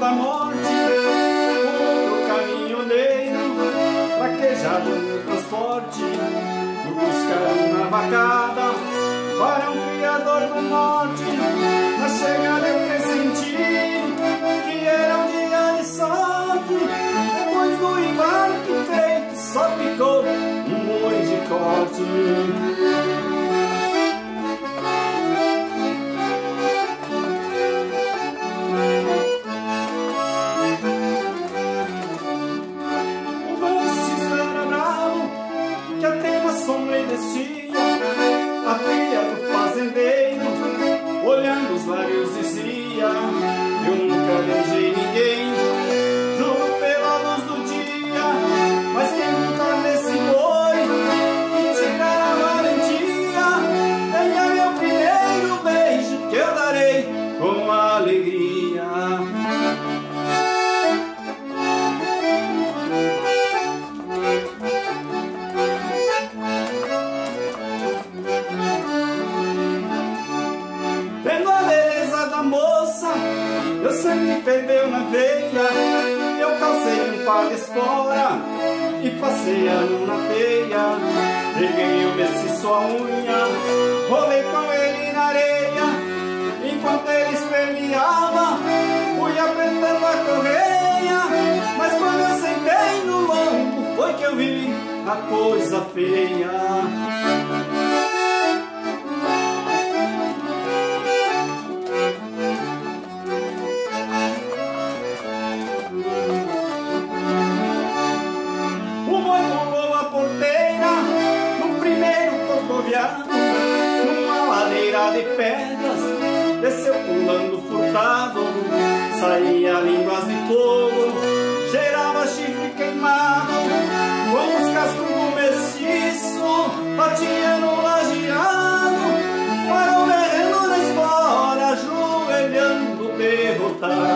da morte, outro caminhoneiro, traquejado no transporte, buscar uma vacada para um criador do norte. Na chegada eu pressenti que era um dia de sorte. Depois do embarque feito, só ficou um boi de corte. A filha do fazendeiro, olhando os lábios, dizia: eu nunca beijei ninguém, juro pela luz do dia. Mas quem montar nesse boi e tirar a valentia, tenha meu primeiro beijo que eu darei com alegria. Meu sangue ferveu na veia, eu calcei um par de espora e passei a mão na teia. Peguei o mestiço a unha, rolei com ele na areia. Enquanto ele esperneava, fui apertando a correia. Mas quando eu sentei no lombo, foi que eu vi a coisa feia. Numa ladeira de pedras, desceu pulando furtado, saía línguas de fogo, cheirava chifre queimado. Com os cascos do mestiço, batia no lajeado, parou berrando na espora, ajoelhando derrotado.